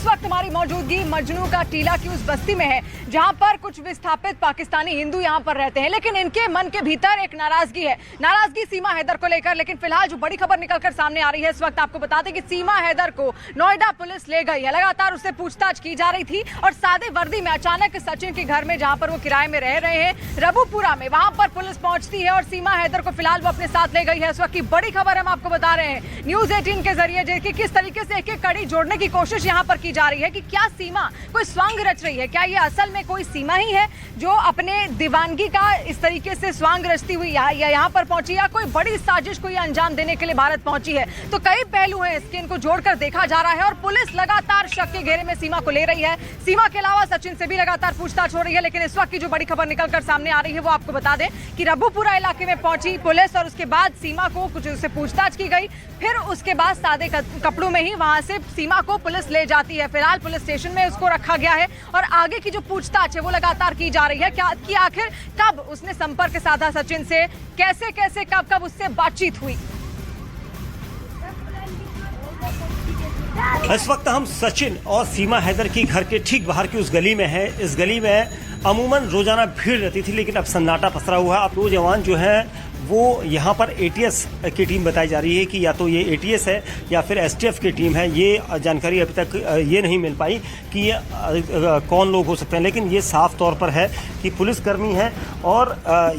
वक्त हमारी मौजूदगी मजनू का टीला की उस बस्ती में है जहां पर कुछ विस्थापित पाकिस्तानी हिंदू यहां पर रहते हैं, लेकिन इनके मन के भीतर एक नाराजगी है, नाराजगी सीमा हैदर को लेकर। लेकिन फिलहाल जो बड़ी खबर निकलकर सामने आ रही है इस वक्त, आपको बता दें कि सीमा हैदर को नोएडा पुलिस ले गई है। लगातार उससे पूछताछ की जा रही थी और सादे वर्दी में अचानक सचिन के घर में, जहां पर वो किराए में रह रहे हैं रबुपुरा में, वहां पर पुलिस पहुंचती है और सीमा हैदर को फिलहाल वो अपने साथ ले गई है। इस वक्त की बड़ी खबर हम आपको बता रहे हैं न्यूज़ 18 के जरिए, देखिए किस तरीके से एक एक कड़ी जोड़ने की कोशिश यहां पर की जा रही है कि क्या सीमा कोई स्वांग रच रही है, क्या ये असल में कोई सीमा ही है जो अपने दीवानगी का इस तरीके से स्वांग रचती हुई यहाँ पर पहुंची, या कोई बड़ी साजिश को ये अंजाम देने के लिए भारत पहुंची है। तो कई पहलू हैं इसके, इनको जोड़कर देखा जा रहा है और पुलिस लगातार शक के घेरे में सीमा को ले रही है। सीमा के अलावा सचिन से भी लगातार पूछताछ हो रही है, लेकिन इस वक्त की जो बड़ी खबर निकलकर सामने आ रही है वो आपको बता दें कि रबुपुरा इलाके में पहुंची पुलिस और उसके बाद सीमा को कुछ उससे पूछताछ की गई, फिर उसके बाद सादे कपड़ों में ही वहां से सीमा को पुलिस ले जाती है। फिलहाल पुलिस स्टेशन में उसको रखा गया है और आगे की जो पूछताछ है वो लगातार की जा रही है क्या कि आखिर कब उसने संपर्क साधा सचिन से, कैसे कैसे कब उससे बातचीत हुई। इस वक्त हम सचिन और सीमा हैदर की घर के ठीक बाहर की उस गली में है। इस गली में अमूमन रोजाना भीड़ रहती थी, लेकिन अब सन्नाटा पसरा हुआ है। अब दो जवान जो हैं वो यहाँ पर एटीएस की टीम बताई जा रही है कि या तो ये एटीएस है या फिर एसटीएफ की टीम है। ये जानकारी अभी तक ये नहीं मिल पाई कि ये कौन लोग हो सकते हैं, लेकिन ये साफ तौर पर है कि पुलिसकर्मी है। और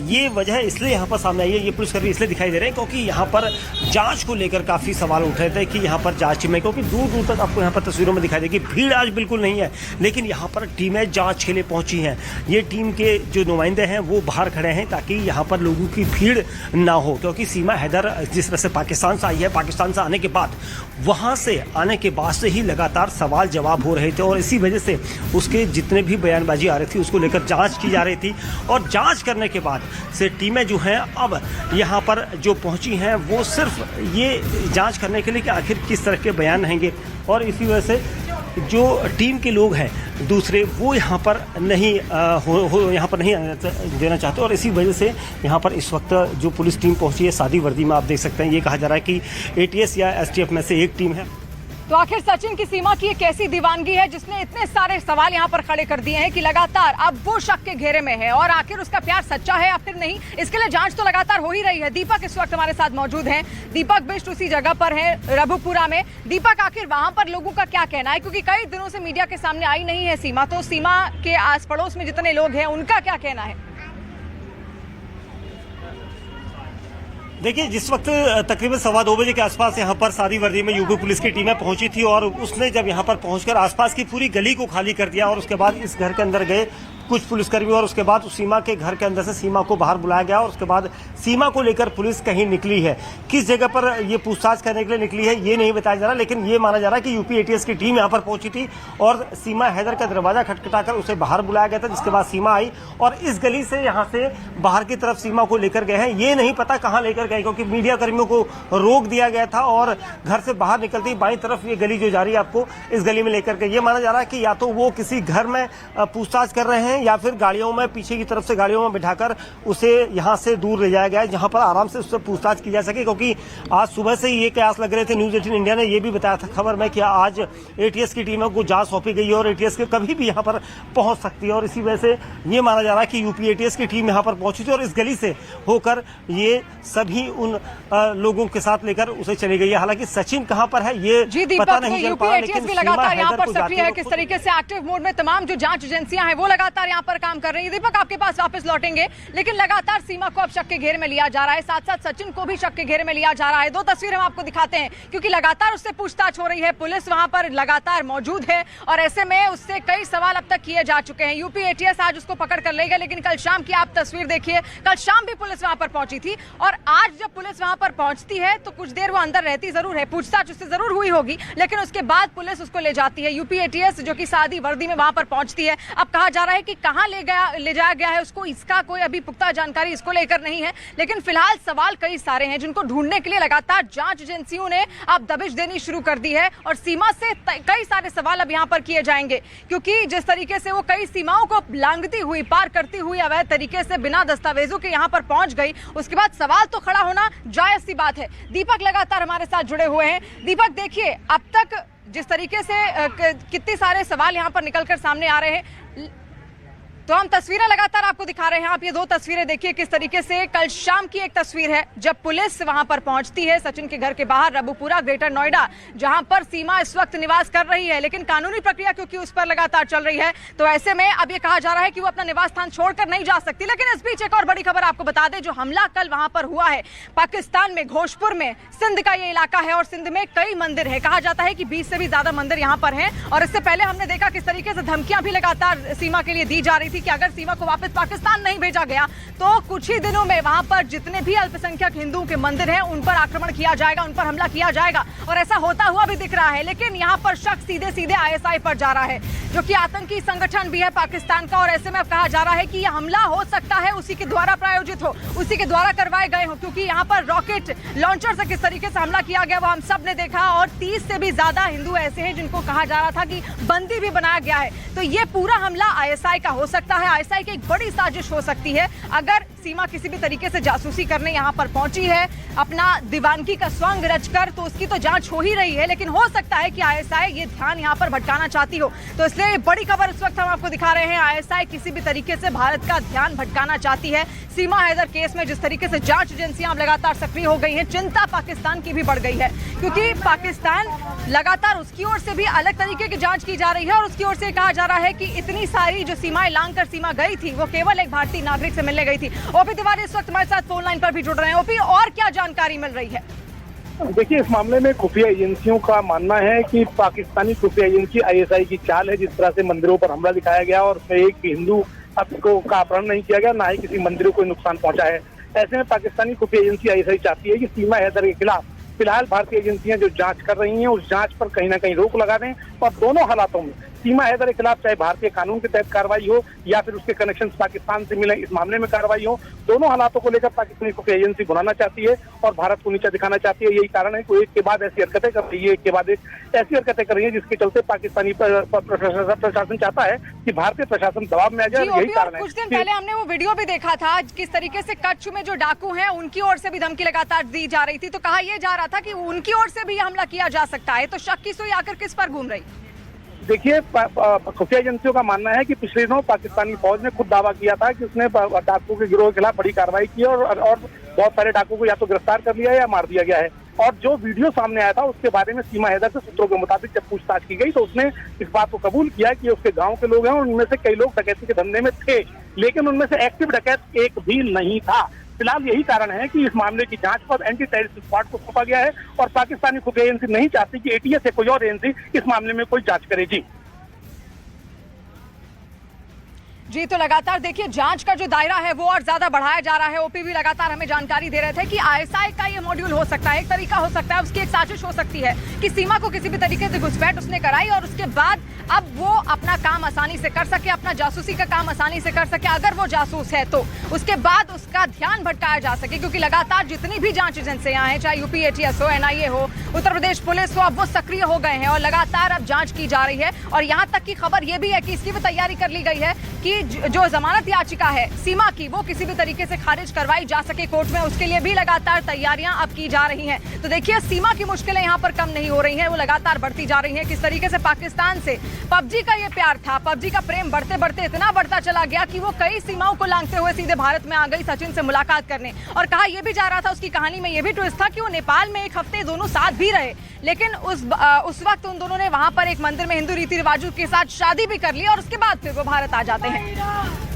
ये वजह इसलिए यहाँ पर सामने आई है, ये पुलिसकर्मी इसलिए दिखाई दे रहे हैं क्योंकि यहाँ पर जांच को लेकर काफ़ी सवाल उठ रहे थे कि यहाँ पर जांच में, क्योंकि दूर दूर तक आपको यहाँ पर तस्वीरों में दिखाई देगी भीड़ आज बिल्कुल नहीं है, लेकिन यहाँ पर टीमें जाँच के लिए पहुँची हैं। ये टीम के जो नुमाइंदे हैं वो बाहर खड़े हैं ताकि यहाँ पर लोगों की भीड़ ना हो, क्योंकि सीमा हैदर जिस तरह से पाकिस्तान से आई है, पाकिस्तान से आने के बाद वहां से आने के बाद से ही लगातार सवाल जवाब हो रहे थे और इसी वजह से उसके जितने भी बयानबाजी आ रही थी उसको लेकर जांच की जा रही थी। और जांच करने के बाद से टीमें जो हैं अब यहां पर जो पहुंची हैं वो सिर्फ ये जांच करने के लिए कि आखिर किस तरह के बयान रहेंगे, और इसी वजह से जो टीम के लोग हैं दूसरे वो यहाँ पर नहीं यहाँ पर नहीं देना चाहते। और इसी वजह से यहाँ पर इस वक्त जो पुलिस टीम पहुंची है सादी वर्दी में, आप देख सकते हैं ये कहा जा रहा है कि एटीएस या एसटीएफ में से एक टीम है। तो आखिर सचिन की सीमा की एक ऐसी दीवानगी है जिसने इतने सारे सवाल यहाँ पर खड़े कर दिए हैं कि लगातार अब वो शक के घेरे में है और आखिर उसका प्यार सच्चा है या फिर नहीं, इसके लिए जांच तो लगातार हो ही रही है। दीपक इस वक्त हमारे साथ मौजूद हैं, दीपक बिष्ट उसी जगह पर है रबुपुरा में। दीपक, आखिर वहां पर लोगों का क्या कहना है, क्योंकि कई दिनों से मीडिया के सामने आई नहीं है सीमा, तो सीमा के आस पड़ोस में जितने लोग हैं उनका क्या कहना है? देखिए, जिस वक्त तकरीबन 2:15 बजे के आसपास यहाँ पर सादी वर्दी में यूपी पुलिस की टीमें पहुंची थी और उसने जब यहाँ पर पहुंचकर आसपास की पूरी गली को खाली कर दिया और उसके बाद इस घर के अंदर गए कुछ पुलिसकर्मी और उसके बाद सीमा के घर के अंदर से सीमा को बाहर बुलाया गया और उसके बाद सीमा को लेकर पुलिस कहीं निकली है। किस जगह पर ये पूछताछ करने के लिए निकली है ये नहीं बताया जा रहा, लेकिन ये माना जा रहा है कि यूपी एटीएस की टीम यहाँ पर पहुंची थी और सीमा हैदर का दरवाजा खटखटाकर उसे बाहर बुलाया गया था, जिसके बाद सीमा आई और इस गली से यहाँ से बाहर की तरफ सीमा को लेकर गए हैं। ये नहीं पता कहाँ लेकर गए क्योंकि मीडिया कर्मियों को रोक दिया गया था और घर से बाहर निकलती बाईं तरफ ये गली जो जा रही है आपको इस गली में लेकर के, ये माना जा रहा है कि या तो वो किसी घर में पूछताछ कर रहे हैं या फिर गाड़ियों में पीछे की तरफ से गाड़ियों में बिठाकर उसे यहां से दूर ले जाया गया है जहां पर आराम से उससे पूछताछ की जा सके। क्योंकि आज सुबह से ही ये कयास लग रहे थे, न्यूज़ 18 इंडिया ने ये भी बताया था खबर में कि आज एटीएस की टीमों को जांच सौंपी गई है और एटीएस के कभी भी यहां पर पहुंच सकती है और इसी वजह से ये माना जा रहा है कि यूपी एटीएस की टीम यहां पर पहुंची थी और इस गली से होकर ये सभी उन लोगों के साथ लेकर उसे चली गई है। हालांकि सचिन कहां पर है ये पता नहीं चल पा रहा, लेकिन लगातार यहाँ पर सक्रिय है, किस तरीके से एक्टिव मोड में तमाम जो जांच एजेंसियां हैं वो लगातार यहाँ पर काम कर रही है। दीपक, आपके पास वापस लौटेंगे, लेकिन लगातार सीमा को अब शक के घेरे में लिया जा रहा है, साथ साथ सचिन को भी शक के घेरे में लिया जा रहा है। दो तस्वीरें हम आपको दिखाते हैं क्योंकि लगातार उससे पूछताछ हो रही है, पुलिस वहां पर लगातार मौजूद है और ऐसे में उससे कई सवाल अब तक किए जा चुके हैं। यूपी एटीएस आज उसको पकड़ कर ले गए, लेकिन कल शाम की आप तस्वीर देखिए, कल शाम भी पुलिस वहां पर पहुंची थी और आज जब पुलिस वहां पर पहुंचती है तो कुछ देर वो अंदर रहती जरूर है, पूछताछ उससे जरूर हुई होगी, लेकिन उसके बाद पुलिस उसको ले जाती है। यूपी एटीएस जो कि सादी वर्दी में वहां पर पहुंचती है। अब कहा जा रहा है कि कहां ले जाया गया है उसको, इसका कोई अभी पुख्ता जानकारी इसको लेकर नहीं है, लेकिन फिलहाल सवाल कई सारे हैं जिनको ढूंढने के लिए लगातार जांच एजेंसियों ने अब दबिश देनी शुरू कर दी है और सीमा से कई सारे सवाल अब यहां पर किए जाएंगे क्योंकि जिस तरीके से वो कई सीमाओं को लांघती हुई, पार करती हुई अवैध तरीके से बिना दस्तावेजों के यहां पर पहुंच गई, उसके बाद सवाल तो खड़ा होना जायज सी बात है। दीपक लगातार हमारे साथ जुड़े हुए हैं। दीपक, देखिए अब तक जिस तरीके से कितने सारे सवाल यहाँ पर निकलकर सामने आ रहे हैं, तो हम तस्वीरें लगातार आपको दिखा रहे हैं। आप ये दो तस्वीरें देखिए किस तरीके से। कल शाम की एक तस्वीर है जब पुलिस वहां पर पहुंचती है सचिन के घर के बाहर, रबुपुरा, ग्रेटर नोएडा, जहां पर सीमा इस वक्त निवास कर रही है। लेकिन कानूनी प्रक्रिया क्योंकि उस पर लगातार चल रही है, तो ऐसे में अब ये कहा जा रहा है कि वो अपना निवास स्थान छोड़कर नहीं जा सकती। लेकिन इस बीच एक और बड़ी खबर आपको बता दें, जो हमला कल वहां पर हुआ है पाकिस्तान में, घोषपुर में, सिंध का ये इलाका है और सिंध में कई मंदिर है। कहा जाता है कि 20 से भी ज्यादा मंदिर यहाँ पर हैं। और इससे पहले हमने देखा किस तरीके से धमकियां भी लगातार सीमा के लिए दी जा रही थी कि अगर सीमा को वापस पाकिस्तान नहीं भेजा गया तो कुछ ही दिनों में वहां पर जितने भी अल्पसंख्यक हिंदुओं के मंदिर हैं उन पर आक्रमण किया जाएगा, उन पर हमला किया जाएगा। और ऐसा होता हुआ भी दिख रहा है। लेकिन यहां पर शक सीधे सीधे आईएसआई पर जा रहा है, जो कि आतंकी संगठन भी है पाकिस्तान का। और ऐसे में अब कहा जा रहा है कि यह हमला हो सकता है उसी के द्वारा प्रायोजित हो, उसी के द्वारा करवाए गए हो, क्योंकि यहाँ पर रॉकेट लॉन्चर से किस तरीके से हमला किया गया वो हम सब ने देखा। और 30 से भी ज्यादा हिंदू ऐसे हैं जिनको कहा जा रहा था कि बंदी भी बनाया गया है। तो ये पूरा हमला आईएसआई का हो सकता है, आईएसआई की एक बड़ी साजिश हो सकती है। अगर सीमा किसी भी तरीके से जासूसी करने यहाँ पर पहुंची है अपना दीवानगी का स्वंग रचकर, तो उसकी तो जांच हो ही रही है। लेकिन हो सकता है कि आईएसआई ये ध्यान यहाँ पर भटकाना चाहती हो। तो इसलिए बड़ी खबर इस वक्त हम आपको दिखा रहे हैं, आईएसआई किसी भी तरीके से भारत का ध्यान भटकाना चाहती है। सीमा हैदर केस में जिस तरीके से जांच एजेंसियां लगातार सक्रिय हो गई हैं, चिंता पाकिस्तान की भी बढ़ गई है, क्योंकि पाकिस्तान लगातार उसकी ओर से भी अलग तरीके की जांच की जा रही है। और उसकी ओर से कहा जा रहा है कि इतनी सारी जो सीमाएं लांघकर सीमा गई थी वो केवल एक भारतीय नागरिक से मिलने गई थी। ओपी तिवारी इस वक्त हमारे साथ फोन लाइन पर भी जुड़ रहे हैं। ओपी, और क्या जानकारी मिल रही है? देखिए, इस मामले में खुफिया एजेंसियों का मानना है कि पाकिस्तानी खुफिया एजेंसी आईएसआई की चाल है। जिस तरह से मंदिरों पर हमला दिखाया गया और उसमें एक भी हिंदू का अपहरण नहीं किया गया, ना ही किसी मंदिरों को नुकसान पहुंचा है। ऐसे में पाकिस्तानी खुफिया एजेंसी आईएसआई चाहती है कि सीमा हैदर के खिलाफ फिलहाल भारतीय एजेंसियां जो जांच कर रही हैं उस जांच पर कहीं ना कहीं रोक लगा दें। और दोनों हालातों में सीमा हैदर के खिलाफ चाहे भारतीय कानून के तहत कार्रवाई हो या फिर उसके कनेक्शन पाकिस्तान से मिले, इस मामले में कार्रवाई हो, दोनों हालातों को लेकर पाकिस्तानी खुफिया एजेंसी बुलाना चाहती है और भारत को नीचा दिखाना चाहती है। यही कारण है कि एक के बाद ऐसी हरकतें कर रही है, एक के बाद एक ऐसी हरकतें कर रही है जिसके चलते पाकिस्तानी प्रशासन चाहता है कि भारतीय प्रशासन दबाव में आ जाए। यही कारण है। कुछ दिन पहले हमने वो वीडियो भी देखा था किस तरीके से कच्छ में जो डाकू हैं उनकी ओर से भी धमकी लगातार दी जा रही थी। तो कहा यह जा रहा था कि उनकी ओर से भी हमला किया जा सकता है। तो शक की सुई आकर किस पर घूम रही? देखिए, खुफिया एजेंसियों का मानना है कि पिछले दिनों पाकिस्तानी फौज ने खुद दावा किया था कि उसने डाकू के गिरोह के खिलाफ बड़ी कार्रवाई की और बहुत सारे डाकू को या तो गिरफ्तार कर लिया है या मार दिया गया है। और जो वीडियो सामने आया था उसके बारे में सीमा हैदर से सूत्रों के मुताबिक जब पूछताछ की गई तो उसने इस बात को कबूल किया कि उसके गांव के लोग हैं और उनमें से कई लोग डकैती के धंधे में थे, लेकिन उनमें से एक्टिव डकैत एक भी नहीं था। फिलहाल यही कारण है कि इस मामले की जांच पर एंटी टेररिस्ट स्क्वाड को सौंपा गया है और पाकिस्तानी खुफिया एजेंसी नहीं चाहती कि एटीएस या कोई और एजेंसी इस मामले में कोई जांच करे। जी, तो लगातार देखिए जांच का जो दायरा है वो और ज्यादा बढ़ाया जा रहा है। ओपी भी लगातार हमें जानकारी दे रहे थे कि आईएसआई का ये मॉड्यूल हो सकता है, एक तरीका हो सकता है, उसकी एक साजिश हो सकती है कि सीमा को किसी भी तरीके से घुसपैठ उसने कराई और उसके बाद अब वो अपना काम आसानी से कर सके, अपना जासूसी का काम आसानी से कर सके। अगर वो जासूस है तो उसके बाद उसका ध्यान भटकाया जा सके, क्योंकि लगातार जितनी भी जांच एजेंसियां हैं, चाहे यूपी एटीएस हो, एनआईए हो, उत्तर प्रदेश पुलिस हो, अब वो सक्रिय हो गए हैं और लगातार अब जांच की जा रही है। और यहाँ तक की खबर ये भी है कि इसकी भी तैयारी कर ली गई है कि जो जमानत याचिका है सीमा की वो किसी भी तरीके से खारिज करवाई जा सके कोर्ट में, उसके लिए भी लगातार तैयारियां अब की जा रही हैं। तो देखिए, सीमा की मुश्किलें यहाँ पर कम नहीं हो रही हैं, वो लगातार बढ़ती जा रही हैं। किस तरीके से पाकिस्तान से पबजी का ये प्यार था, पबजी का प्रेम बढ़ते बढ़ते इतना बढ़ता चला गया कि वो कई सीमाओं को लांघते हुए सीधे भारत में आ गई सचिन से मुलाकात करने। और कहा यह भी जा रहा था, उसकी कहानी में यह भी ट्विस्ट था कि वो नेपाल में एक हफ्ते दोनों साथ भी रहे, लेकिन उस वक्त उन दोनों ने वहां पर एक मंदिर में हिंदू रीति रिवाजों के साथ शादी भी कर ली और उसके बाद फिर वो भारत आ जाते हैं।